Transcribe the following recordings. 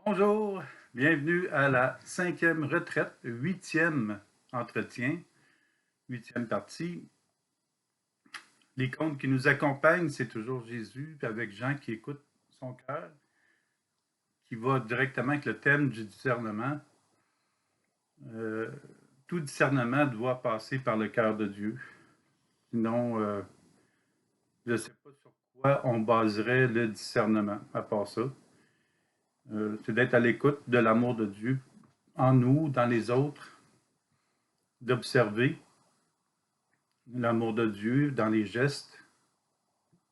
Bonjour, bienvenue à la 5e retraite, 8e entretien, 8e partie. L'icône qui nous accompagne, c'est toujours Jésus, avec Jean qui écoute son cœur, qui va directement avec le thème du discernement. Euh, tout discernement doit passer par le cœur de Dieu. Sinon, je ne sais pas sur quoi on baserait le discernement, à part ça. C'est d'être à l'écoute de l'amour de Dieu en nous, dans les autres, d'observer l'amour de Dieu dans les gestes,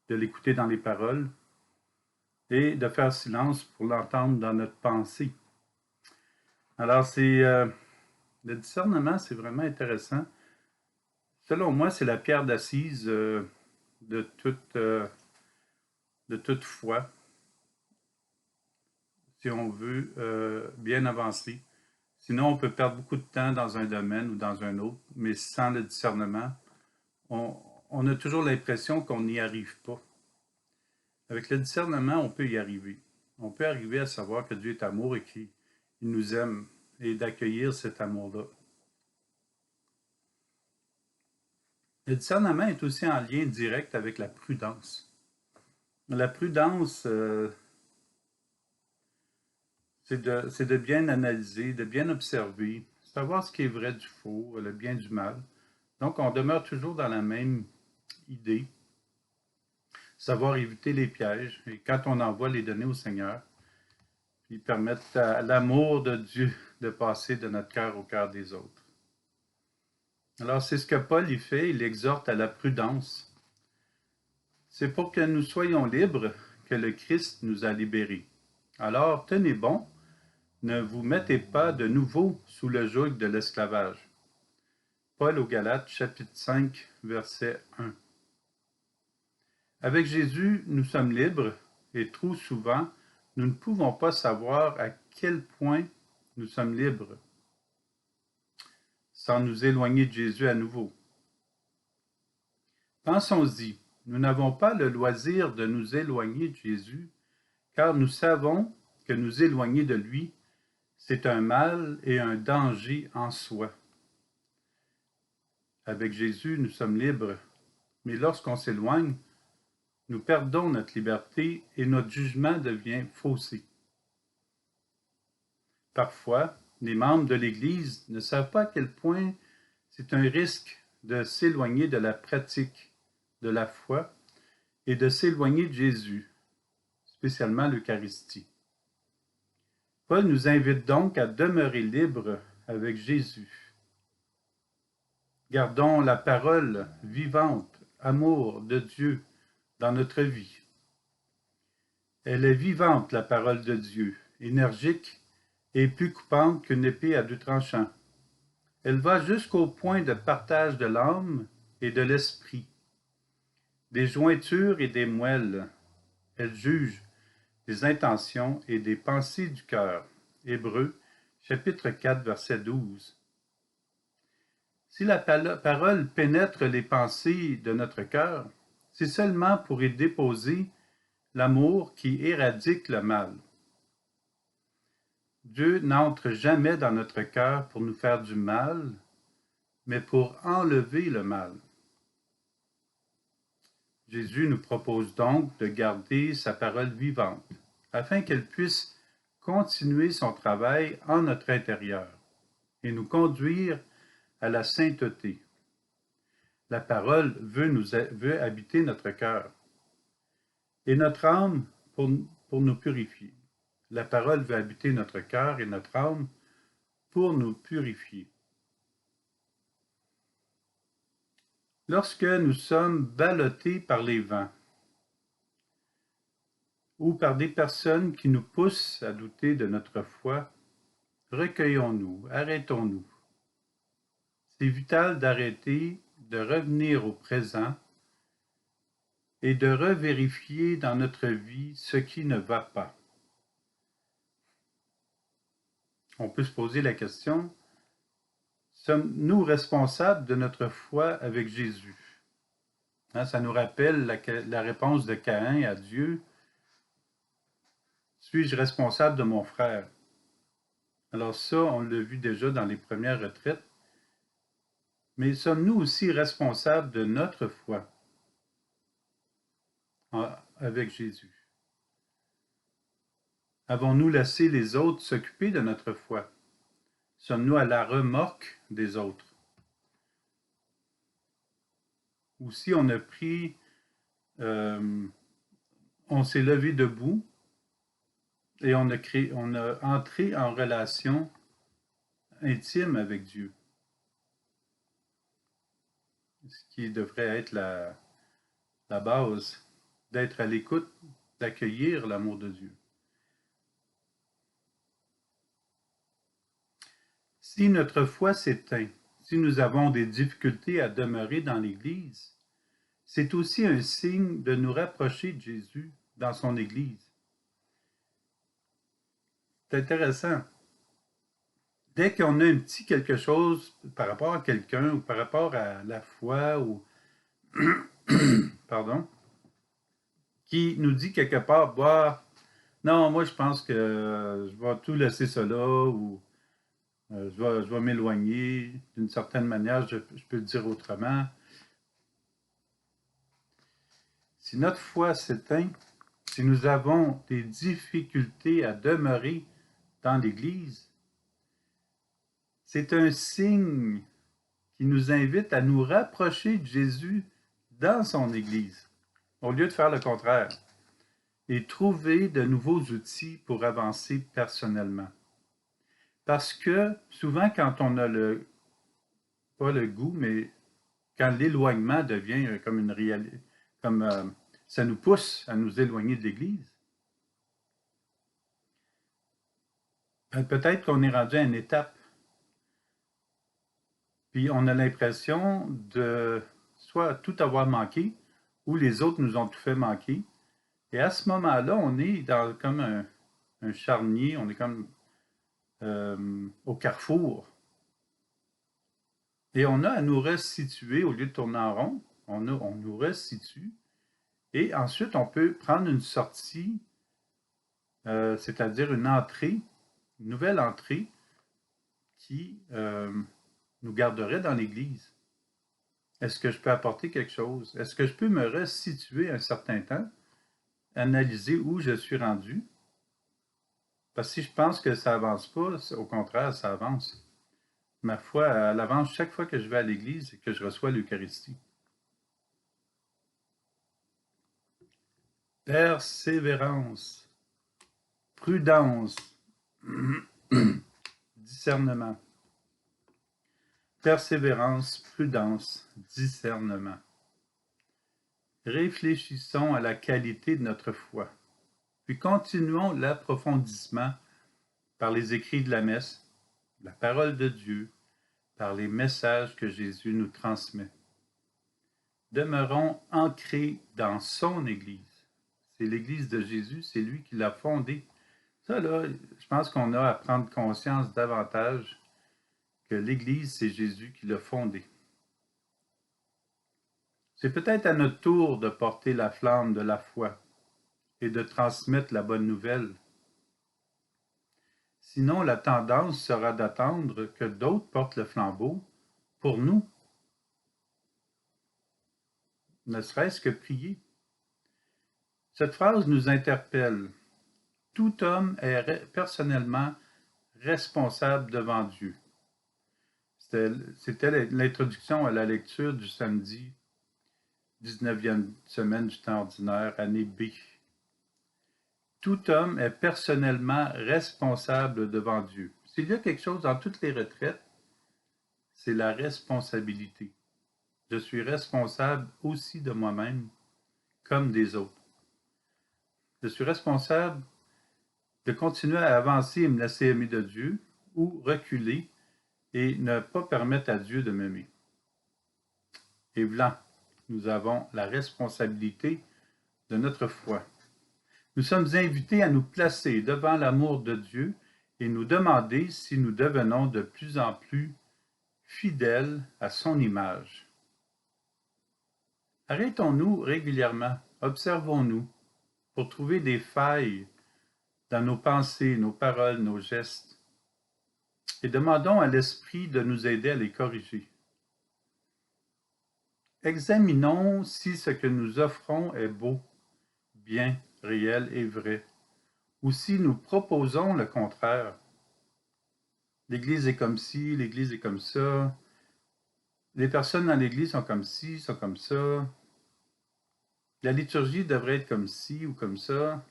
de l'écouter dans les paroles et de faire silence pour l'entendre dans notre pensée. Alors, le discernement, c'est vraiment intéressant. Selon moi, c'est la pierre d'assise de toute foi, si on veut bien avancer. Sinon, on peut perdre beaucoup de temps dans un domaine ou dans un autre, mais sans le discernement, on a toujours l'impression qu'on n'y arrive pas. Avec le discernement, on peut y arriver. On peut arriver à savoir que Dieu est amour et qu'il nous aime et d'accueillir cet amour-là. Le discernement est aussi en lien direct avec la prudence. La prudence, c'est de bien analyser, de bien observer, savoir ce qui est vrai du faux, le bien du mal. Donc, on demeure toujours dans la même idée, savoir éviter les pièges, et quand on envoie les donner au Seigneur, puis permettre à l'amour de Dieu de passer de notre cœur au cœur des autres. Alors, c'est ce que Paul y fait, il exhorte à la prudence. C'est pour que nous soyons libres que le Christ nous a libérés. Alors, tenez bon, ne vous mettez pas de nouveau sous le joug de l'esclavage. Paul aux Galates, chapitre 5, verset 1. Avec Jésus, nous sommes libres et trop souvent, nous ne pouvons pas savoir à quel point nous sommes libres sans nous éloigner de Jésus à nouveau. Pensons-y, nous n'avons pas le loisir de nous éloigner de Jésus, car nous savons que nous éloigner de lui, c'est un mal et un danger en soi. Avec Jésus, nous sommes libres, mais lorsqu'on s'éloigne, nous perdons notre liberté et notre jugement devient faussé. Parfois, les membres de l'Église ne savent pas à quel point c'est un risque de s'éloigner de la pratique de la foi et de s'éloigner de Jésus, spécialement l'Eucharistie. Paul nous invite donc à demeurer libres avec Jésus. Gardons la parole vivante, amour de Dieu dans notre vie. Elle est vivante, la parole de Dieu, énergique et plus coupante qu'une épée à deux tranchants. Elle va jusqu'au point de partage de l'âme et de l'esprit, des jointures et des moelles. Elle juge des intentions et des pensées du cœur. Hébreux, chapitre 4, verset 12. Si la parole pénètre les pensées de notre cœur, c'est seulement pour y déposer l'amour qui éradique le mal. Dieu n'entre jamais dans notre cœur pour nous faire du mal, mais pour enlever le mal. Jésus nous propose donc de garder sa parole vivante, afin qu'elle puisse continuer son travail en notre intérieur et nous conduire à la sainteté. La parole veut habiter notre cœur et notre âme pour nous purifier. La parole veut habiter notre cœur et notre âme pour nous purifier. Lorsque nous sommes ballottés par les vents ou par des personnes qui nous poussent à douter de notre foi, recueillons-nous, arrêtons-nous. C'est vital d'arrêter, de revenir au présent et de revérifier dans notre vie ce qui ne va pas. On peut se poser la question, sommes-nous responsables de notre foi avec Jésus? Ça nous rappelle la réponse de Caïn à Dieu. Suis-je responsable de mon frère? Alors ça, on l'a vu déjà dans les premières retraites. Mais sommes-nous aussi responsables de notre foi avec Jésus? Avons-nous laissé les autres s'occuper de notre foi? Sommes-nous à la remorque des autres? Ou si on a pris, on s'est levé debout et on a entré en relation intime avec Dieu, ce qui devrait être la base, d'être à l'écoute, d'accueillir l'amour de Dieu. Si notre foi s'éteint, si nous avons des difficultés à demeurer dans l'Église, c'est aussi un signe de nous rapprocher de Jésus dans son Église. C'est intéressant. Dès qu'on a un petit quelque chose par rapport à quelqu'un ou par rapport à la foi ou pardon, qui nous dit quelque part, bah, non, moi je pense que je vais tout laisser cela ou je vais m'éloigner d'une certaine manière, je peux le dire autrement. Si notre foi s'éteint, si nous avons des difficultés à demeurer dans l'Église, c'est un signe qui nous invite à nous rapprocher de Jésus dans son Église, au lieu de faire le contraire, et trouver de nouveaux outils pour avancer personnellement. Parce que souvent, quand on a pas le goût, mais quand l'éloignement devient comme une réalité, comme ça nous pousse à nous éloigner de l'Église, peut-être qu'on est rendu à une étape, puis on a l'impression de soit tout avoir manqué, ou les autres nous ont tout fait manquer. Et à ce moment-là, on est dans comme un charnier, on est comme au carrefour. Et on a à nous resituer, au lieu de tourner en rond, on nous resitue. Et ensuite, on peut prendre une sortie, c'est-à-dire une entrée, une nouvelle entrée qui nous garderait dans l'Église. Est-ce que je peux apporter quelque chose? Est-ce que je peux me resituer un certain temps, analyser où je suis rendu? Parce que si je pense que ça avance pas, au contraire, ça avance. Ma foi, elle avance chaque fois que je vais à l'Église et que je reçois l'Eucharistie. Persévérance, prudence, discernement. Persévérance, prudence, discernement. Réfléchissons à la qualité de notre foi, puis continuons l'approfondissement par les écrits de la messe, la parole de Dieu, par les messages que Jésus nous transmet. Demeurons ancrés dans son Église. C'est l'Église de Jésus, c'est lui qui l'a fondée. Ça, là, je pense qu'on a à prendre conscience davantage que l'Église, c'est Jésus qui l'a fondée. C'est peut-être à notre tour de porter la flamme de la foi et de transmettre la bonne nouvelle. Sinon, la tendance sera d'attendre que d'autres portent le flambeau pour nous, ne serait-ce que prier. Cette phrase nous interpelle. Tout homme est personnellement responsable devant Dieu. C'était l'introduction à la lecture du samedi 19e semaine du temps ordinaire, année B. Tout homme est personnellement responsable devant Dieu. S'il y a quelque chose dans toutes les retraites, c'est la responsabilité. Je suis responsable aussi de moi-même, comme des autres. Je suis responsable de continuer à avancer et me laisser aimer de Dieu, ou reculer et ne pas permettre à Dieu de m'aimer. Et voilà, nous avons la responsabilité de notre foi. Nous sommes invités à nous placer devant l'amour de Dieu et nous demander si nous devenons de plus en plus fidèles à son image. Arrêtons-nous régulièrement, observons-nous pour trouver des failles dans nos pensées, nos paroles, nos gestes, et demandons à l'Esprit de nous aider à les corriger. Examinons si ce que nous offrons est beau, bien, réel et vrai, ou si nous proposons le contraire. L'Église est comme ci, l'Église est comme ça, les personnes dans l'Église sont comme ci, sont comme ça, la liturgie devrait être comme ci ou comme ça.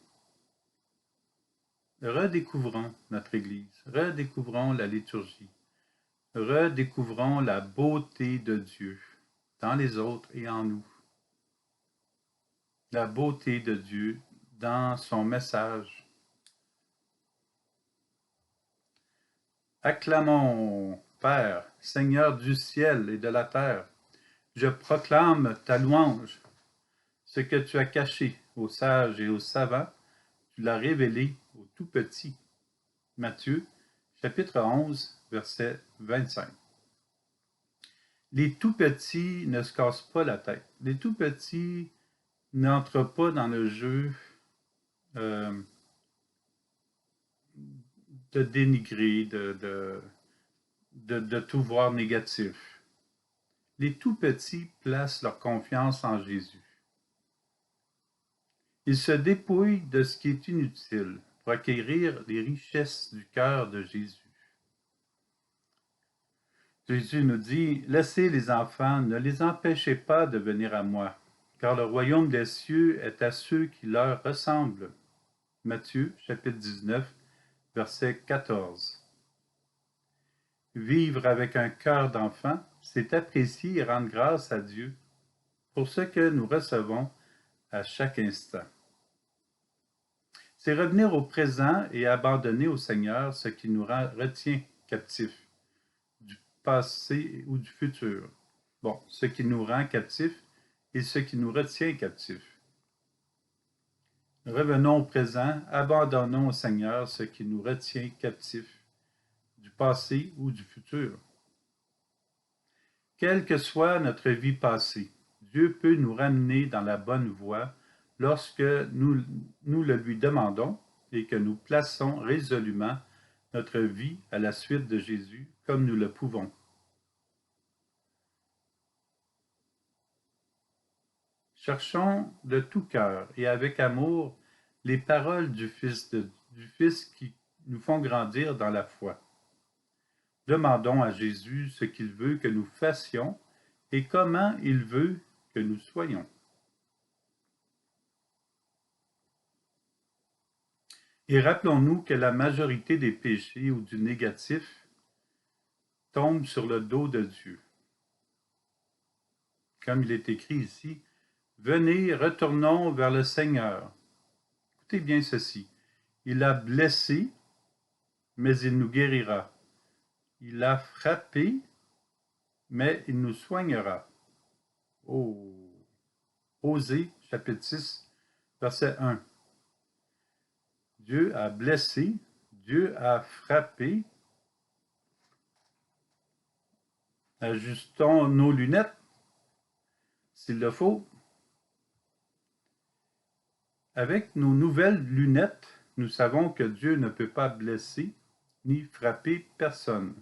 Redécouvrons notre Église, redécouvrons la liturgie, redécouvrons la beauté de Dieu dans les autres et en nous. La beauté de Dieu dans son message. Acclamons, Père, Seigneur du ciel et de la terre, je proclame ta louange. Ce que tu as caché aux sages et aux savants, tu l'as révélé aux tout petits. Matthieu, chapitre 11, verset 25. Les tout petits ne se cassent pas la tête. Les tout petits n'entrent pas dans le jeu de dénigrer, de tout voir négatif. Les tout petits placent leur confiance en Jésus. Ils se dépouillent de ce qui est inutile pour acquérir les richesses du cœur de Jésus. Jésus nous dit, laissez les enfants, ne les empêchez pas de venir à moi, car le royaume des cieux est à ceux qui leur ressemblent. Matthieu, chapitre 19, verset 14. Vivre avec un cœur d'enfant, c'est apprécier et rendre grâce à Dieu pour ce que nous recevons à chaque instant. C'est revenir au présent et abandonner au Seigneur ce qui nous retient captifs du passé ou du futur. Bon, ce qui nous rend captifs et ce qui nous retient captifs. Revenons au présent, abandonnons au Seigneur ce qui nous retient captifs du passé ou du futur. Quelle que soit notre vie passée, Dieu peut nous ramener dans la bonne voie lorsque nous le lui demandons et que nous plaçons résolument notre vie à la suite de Jésus comme nous le pouvons. Cherchons de tout cœur et avec amour les paroles du Fils qui nous font grandir dans la foi. Demandons à Jésus ce qu'il veut que nous fassions et comment il veut que nous soyons. Et rappelons-nous que la majorité des péchés ou du négatif tombe sur le dos de Dieu. Comme il est écrit ici, « Venez, retournons vers le Seigneur. » Écoutez bien ceci. Il a blessé, mais il nous guérira. Il a frappé, mais il nous soignera. Oh! Osée, chapitre 6, verset 1. Dieu a blessé, Dieu a frappé. Ajustons nos lunettes, s'il le faut. Avec nos nouvelles lunettes, nous savons que Dieu ne peut pas blesser ni frapper personne.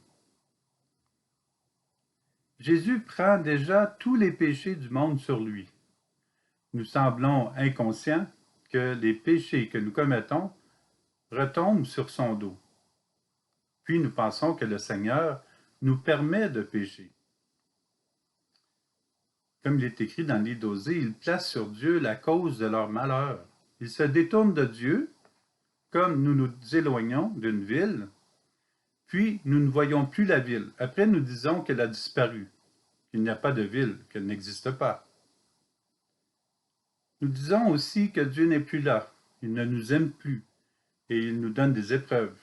Jésus prend déjà tous les péchés du monde sur lui. Nous semblons inconscients que les péchés que nous commettons retombent sur son dos. Puis nous pensons que le Seigneur nous permet de pécher. Comme il est écrit dans le livre d'Osée, ils placent sur Dieu la cause de leur malheur. Ils se détournent de Dieu, comme nous nous éloignons d'une ville, puis nous ne voyons plus la ville. Après, nous disons qu'elle a disparu, qu'il n'y a pas de ville, qu'elle n'existe pas. Nous disons aussi que Dieu n'est plus là, il ne nous aime plus, et il nous donne des épreuves.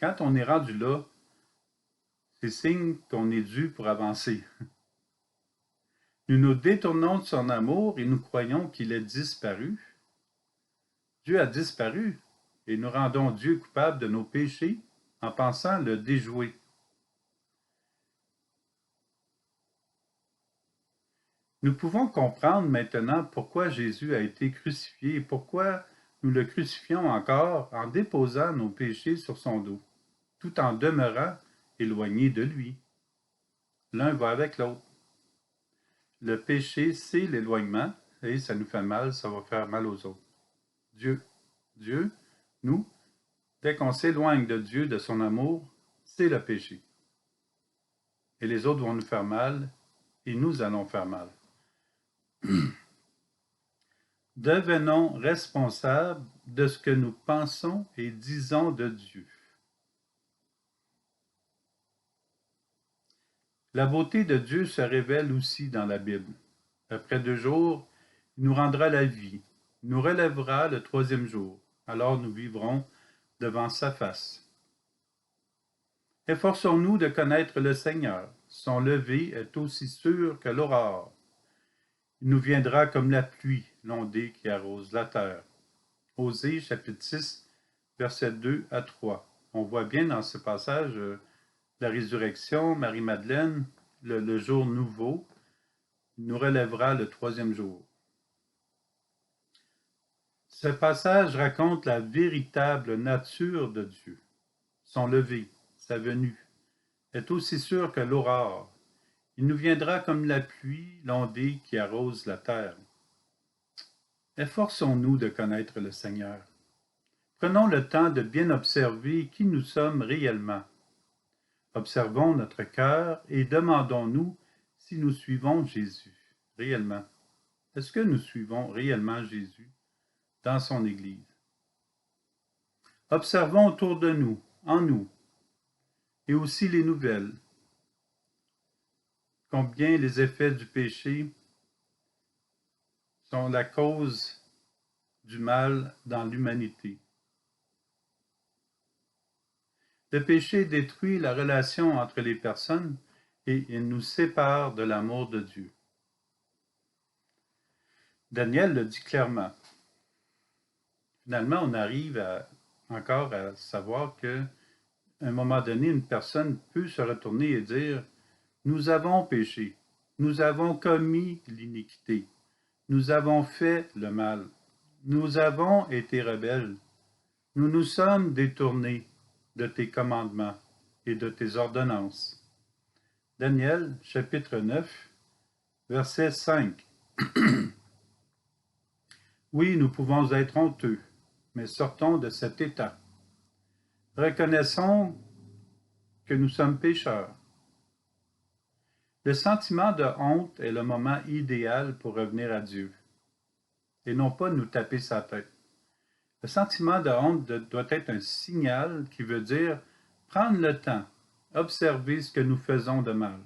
Quand on est rendu là, c'est signe qu'on est dû pour avancer. Nous nous détournons de son amour et nous croyons qu'il est disparu. Dieu a disparu et nous rendons Dieu coupable de nos péchés en pensant le déjouer. Nous pouvons comprendre maintenant pourquoi Jésus a été crucifié et pourquoi nous le crucifions encore en déposant nos péchés sur son dos, tout en demeurant éloignés de lui. L'un va avec l'autre. Le péché, c'est l'éloignement, et ça nous fait mal, ça va faire mal aux autres. Dieu, nous, dès qu'on s'éloigne de Dieu, de son amour, c'est le péché. Et les autres vont nous faire mal, et nous allons faire mal. Devenons responsables de ce que nous pensons et disons de Dieu. La beauté de Dieu se révèle aussi dans la Bible. Après 2 jours, il nous rendra la vie, nous relèvera le 3e jour. Alors nous vivrons devant sa face. Efforçons-nous de connaître le Seigneur. Son lever est aussi sûr que l'aurore. Il nous viendra comme la pluie, l'ondée qui arrose la terre. Osée, chapitre 6, versets 2 à 3. On voit bien dans ce passage la résurrection, Marie-Madeleine, le jour nouveau, nous relèvera le 3e jour. Ce passage raconte la véritable nature de Dieu. Son lever, sa venue, est aussi sûr que l'aurore. Il nous viendra comme la pluie, l'ondée qui arrose la terre. Efforçons-nous de connaître le Seigneur. Prenons le temps de bien observer qui nous sommes réellement. Observons notre cœur et demandons-nous si nous suivons Jésus réellement. Est-ce que nous suivons réellement Jésus dans son Église? Observons autour de nous, en nous, et aussi les nouvelles. Combien les effets du péché sont la cause du mal dans l'humanité. Le péché détruit la relation entre les personnes et il nous sépare de l'amour de Dieu. Daniel le dit clairement. Finalement, on arrive encore à savoir qu'à un moment donné, une personne peut se retourner et dire « Nous avons péché, nous avons commis l'iniquité, nous avons fait le mal, nous avons été rebelles, nous nous sommes détournés de tes commandements et de tes ordonnances. » Daniel, chapitre 9, verset 5. Oui, nous pouvons être honteux, mais sortons de cet état. Reconnaissons que nous sommes pécheurs. Le sentiment de honte est le moment idéal pour revenir à Dieu, et non pas nous taper sa tête. Le sentiment de honte doit être un signal qui veut dire prendre le temps, observer ce que nous faisons de mal,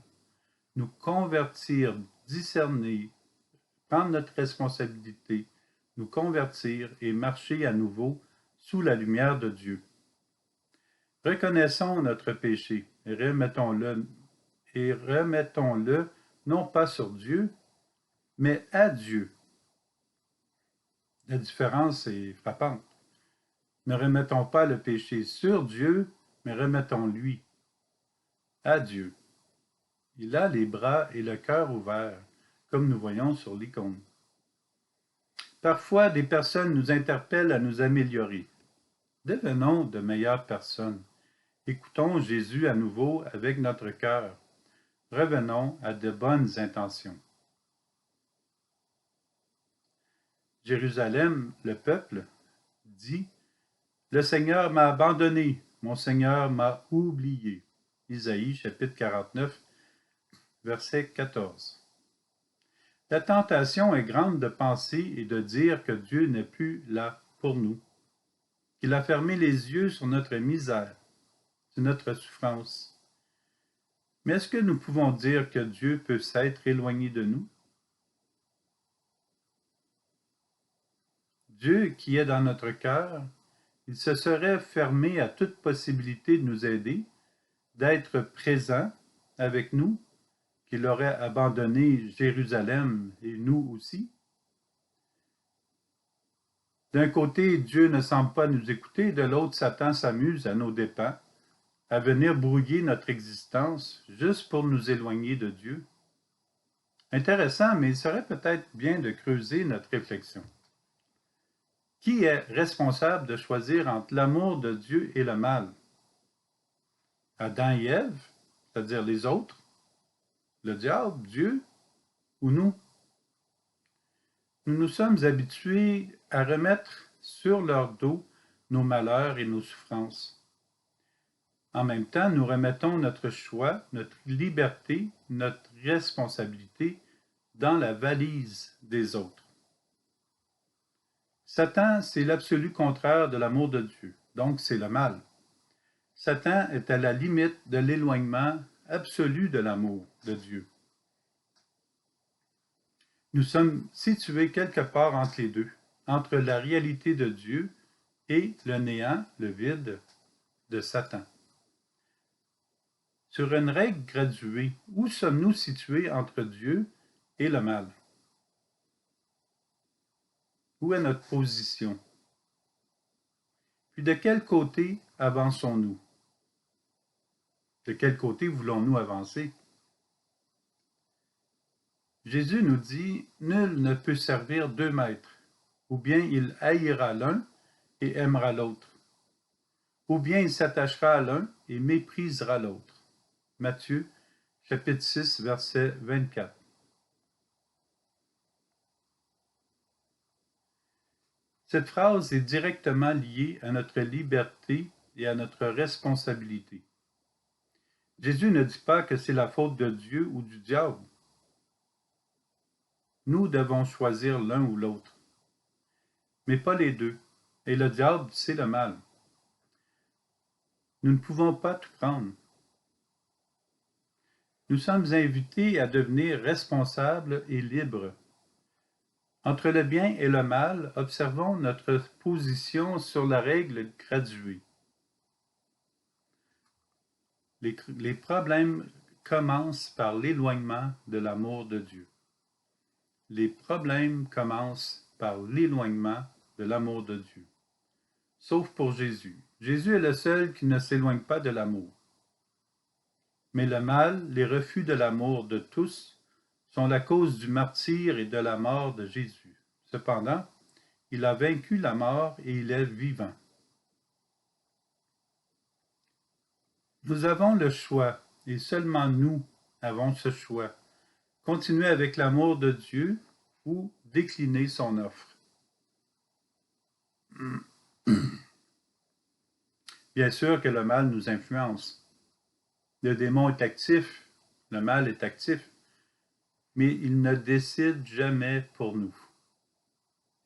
nous convertir, discerner, prendre notre responsabilité, nous convertir et marcher à nouveau sous la lumière de Dieu. Reconnaissons notre péché et remettons-le non pas sur Dieu, mais à Dieu. La différence est frappante. Ne remettons pas le péché sur Dieu, mais remettons-lui à Dieu. Il a les bras et le cœur ouverts, comme nous voyons sur l'icône. Parfois, des personnes nous interpellent à nous améliorer. Devenons de meilleures personnes. Écoutons Jésus à nouveau avec notre cœur. Revenons à de bonnes intentions. Jérusalem, le peuple, dit « Le Seigneur m'a abandonné, mon Seigneur m'a oublié. » Isaïe, chapitre 49, verset 14. La tentation est grande de penser et de dire que Dieu n'est plus là pour nous, qu'il a fermé les yeux sur notre misère, sur notre souffrance. Mais est-ce que nous pouvons dire que Dieu peut s'être éloigné de nous? Dieu qui est dans notre cœur, il se serait fermé à toute possibilité de nous aider, d'être présent avec nous, qu'il aurait abandonné Jérusalem et nous aussi. D'un côté, Dieu ne semble pas nous écouter, de l'autre, Satan s'amuse à nos dépens, à venir brouiller notre existence juste pour nous éloigner de Dieu. Intéressant, mais il serait peut-être bien de creuser notre réflexion. Qui est responsable de choisir entre l'amour de Dieu et le mal? Adam et Ève, c'est-à-dire les autres, le diable, Dieu ou nous? Nous nous sommes habitués à remettre sur leur dos nos malheurs et nos souffrances. En même temps, nous remettons notre choix, notre liberté, notre responsabilité dans la valise des autres. Satan, c'est l'absolu contraire de l'amour de Dieu, donc c'est le mal. Satan est à la limite de l'éloignement absolu de l'amour de Dieu. Nous sommes situés quelque part entre les deux, entre la réalité de Dieu et le néant, le vide de Satan. Sur une règle graduée, où sommes-nous situés entre Dieu et le mal? Où est notre position? Puis de quel côté avançons-nous? De quel côté voulons-nous avancer? Jésus nous dit, nul ne peut servir deux maîtres, ou bien il haïra l'un et aimera l'autre, ou bien il s'attachera à l'un et méprisera l'autre. Matthieu, chapitre 6, verset 24. Cette phrase est directement liée à notre liberté et à notre responsabilité. Jésus ne dit pas que c'est la faute de Dieu ou du diable. Nous devons choisir l'un ou l'autre, mais pas les deux. Et le diable, c'est le mal. Nous ne pouvons pas tout prendre. Nous sommes invités à devenir responsables et libres. Entre le bien et le mal, observons notre position sur la règle graduée. Les problèmes commencent par l'éloignement de l'amour de Dieu. Les problèmes commencent par l'éloignement de l'amour de Dieu. Sauf pour Jésus. Jésus est le seul qui ne s'éloigne pas de l'amour. Mais le mal, les refus de l'amour de tous, sont la cause du martyre et de la mort de Jésus. Cependant, il a vaincu la mort et il est vivant. Nous avons le choix, et seulement nous avons ce choix. Continuer avec l'amour de Dieu ou décliner son offre. Bien sûr que le mal nous influence. Le démon est actif, le mal est actif, mais il ne décide jamais pour nous.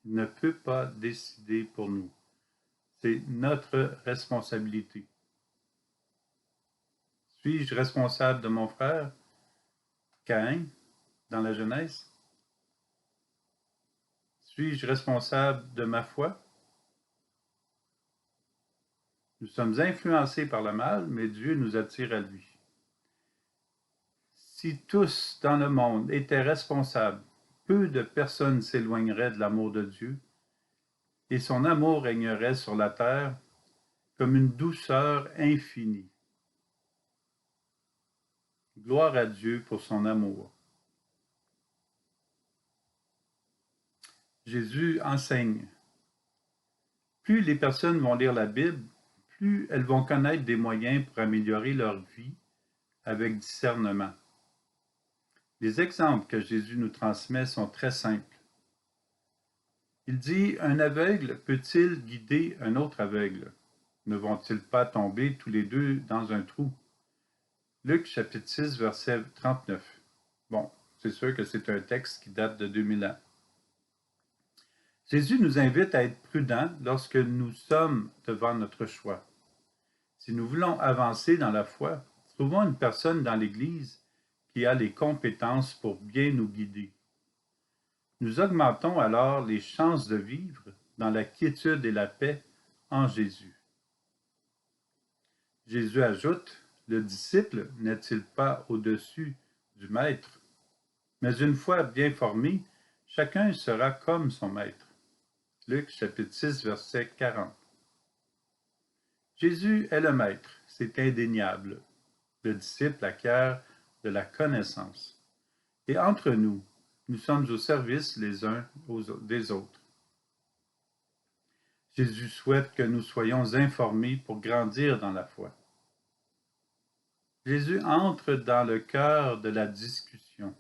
Il ne peut pas décider pour nous. C'est notre responsabilité. Suis-je responsable de mon frère, Caïn, dans la Genèse? Suis-je responsable de ma foi? Nous sommes influencés par le mal, mais Dieu nous attire à lui. Si tous dans le monde étaient responsables, peu de personnes s'éloigneraient de l'amour de Dieu, et son amour régnerait sur la terre comme une douceur infinie. Gloire à Dieu pour son amour. Jésus enseigne. Plus les personnes vont lire la Bible, plus elles vont connaître des moyens pour améliorer leur vie avec discernement. Les exemples que Jésus nous transmet sont très simples. Il dit, un aveugle peut-il guider un autre aveugle? Ne vont-ils pas tomber tous les deux dans un trou? Luc chapitre 6, verset 39. Bon, c'est sûr que c'est un texte qui date de 2000 ans. Jésus nous invite à être prudents lorsque nous sommes devant notre choix. Si nous voulons avancer dans la foi, trouvons une personne dans l'Église qui a les compétences pour bien nous guider. Nous augmentons alors les chances de vivre dans la quiétude et la paix en Jésus. Jésus ajoute, le disciple n'est-il pas au-dessus du maître? Mais une fois bien formé, chacun sera comme son maître. Luc chapitre 6, verset 40. Jésus est le maître, c'est indéniable. Le disciple acquiert de la connaissance. Et entre nous, nous sommes au service les uns des autres. Jésus souhaite que nous soyons informés pour grandir dans la foi. Jésus entre dans le cœur de la discussion.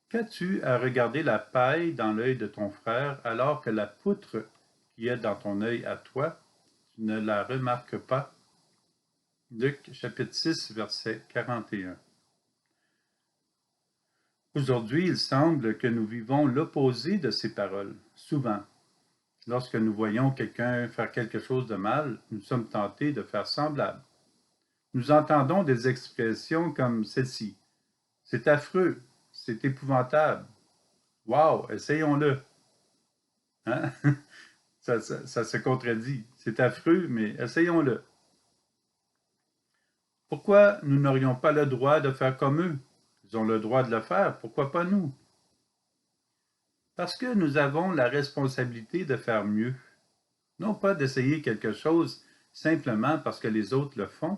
Qu'as-tu à regarder la paille dans l'œil de ton frère alors que la poutre qui est dans ton œil à toi, tu ne la remarques pas? Luc chapitre 6, verset 41. Aujourd'hui, il semble que nous vivons l'opposé de ces paroles. Souvent, lorsque nous voyons quelqu'un faire quelque chose de mal, nous sommes tentés de faire semblable. Nous entendons des expressions comme celle-ci. C'est affreux, c'est épouvantable. Wow, essayons-le. Hein? Ça se contredit. C'est affreux, mais essayons-le. Pourquoi nous n'aurions pas le droit de faire comme eux? Ils ont le droit de le faire, pourquoi pas nous? Parce que nous avons la responsabilité de faire mieux. Non pas d'essayer quelque chose simplement parce que les autres le font,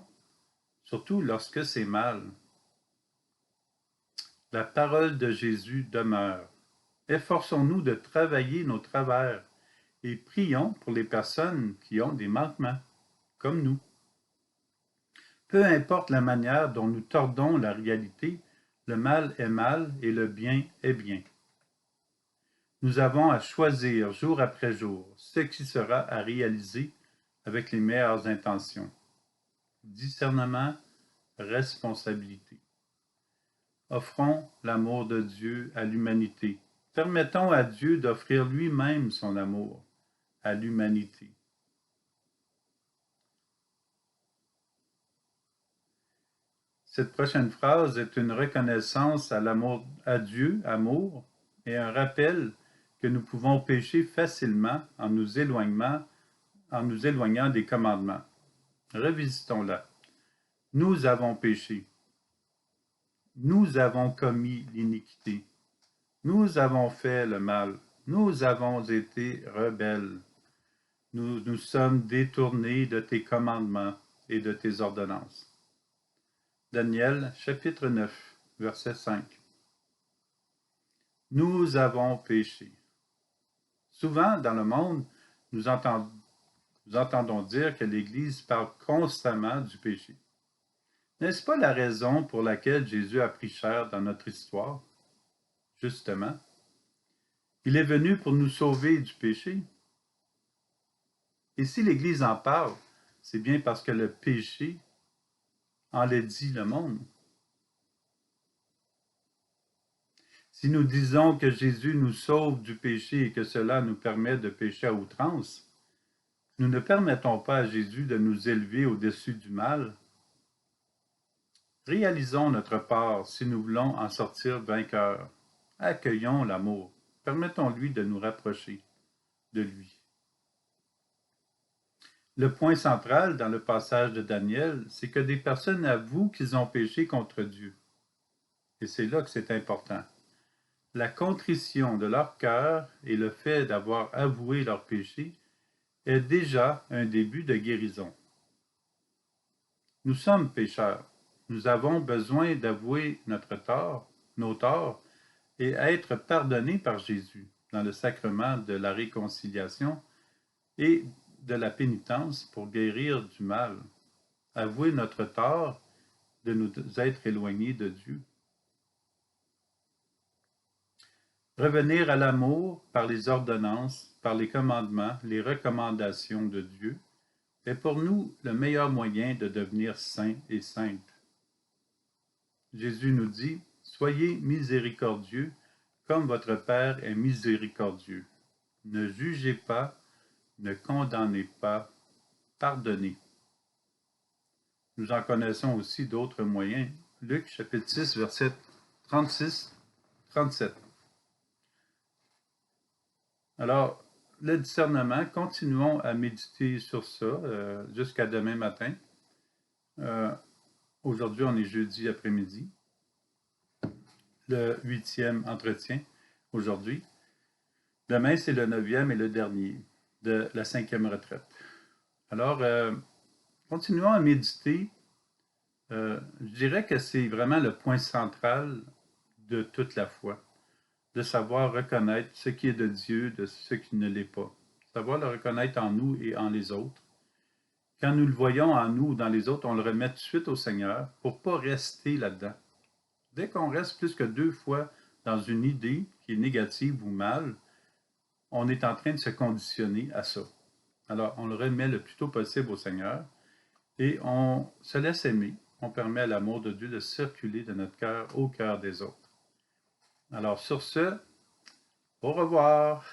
surtout lorsque c'est mal. La parole de Jésus demeure. Efforçons-nous de travailler nos travers et prions pour les personnes qui ont des manquements, comme nous. Peu importe la manière dont nous tordons la réalité, le mal est mal et le bien est bien. Nous avons à choisir jour après jour ce qui sera à réaliser avec les meilleures intentions. Discernement, responsabilité. Offrons l'amour de Dieu à l'humanité. Permettons à Dieu d'offrir lui-même son amour à l'humanité. Cette prochaine phrase est une reconnaissance à l'amour, à Dieu, amour, et un rappel que nous pouvons pécher facilement en nous éloignant des commandements. Revisitons-la. Nous avons péché. Nous avons commis l'iniquité. Nous avons fait le mal. Nous avons été rebelles. Nous nous sommes détournés de tes commandements et de tes ordonnances. Daniel, chapitre 9, verset 5. Nous avons péché. Souvent, dans le monde, nous entendons dire que l'Église parle constamment du péché. N'est-ce pas la raison pour laquelle Jésus a pris chair dans notre histoire? Justement, il est venu pour nous sauver du péché. Et si l'Église en parle, c'est bien parce que le péché enlaidit le monde. Si nous disons que Jésus nous sauve du péché et que cela nous permet de pécher à outrance, nous ne permettons pas à Jésus de nous élever au-dessus du mal. Réalisons notre part si nous voulons en sortir vainqueurs. Accueillons l'amour. Permettons-lui de nous rapprocher de lui. Le point central dans le passage de Daniel, c'est que des personnes avouent qu'ils ont péché contre Dieu. Et c'est là que c'est important. La contrition de leur cœur et le fait d'avoir avoué leur péché est déjà un début de guérison. Nous sommes pécheurs. Nous avons besoin d'avouer nos torts, et être pardonnés par Jésus dans le sacrement de la réconciliation et de la pénitence pour guérir du mal. Avouer notre tort de nous être éloignés de Dieu. Revenir à l'amour par les ordonnances, par les commandements, les recommandations de Dieu est pour nous le meilleur moyen de devenir saints et saintes. Jésus nous dit, « Soyez miséricordieux comme votre Père est miséricordieux. Ne jugez pas, ne condamnez pas, pardonnez. » Nous en connaissons aussi d'autres moyens. Luc chapitre 6, verset 36-37. Alors, le discernement, continuons à méditer sur ça jusqu'à demain matin. Aujourd'hui, on est jeudi après-midi, le 8e entretien aujourd'hui. Demain, c'est le 9e et le dernier de la 5e retraite. Alors, continuons à méditer. Je dirais que c'est vraiment le point central de toute la foi, de savoir reconnaître ce qui est de Dieu de ce qui ne l'est pas. savoir le reconnaître en nous et en les autres. Quand nous le voyons en nous ou dans les autres, on le remet tout de suite au Seigneur pour ne pas rester là-dedans. Dès qu'on reste plus que 2 fois dans une idée qui est négative ou mal, on est en train de se conditionner à ça. Alors, on le remet le plus tôt possible au Seigneur et on se laisse aimer. On permet à l'amour de Dieu de circuler de notre cœur au cœur des autres. Alors, sur ce, au revoir.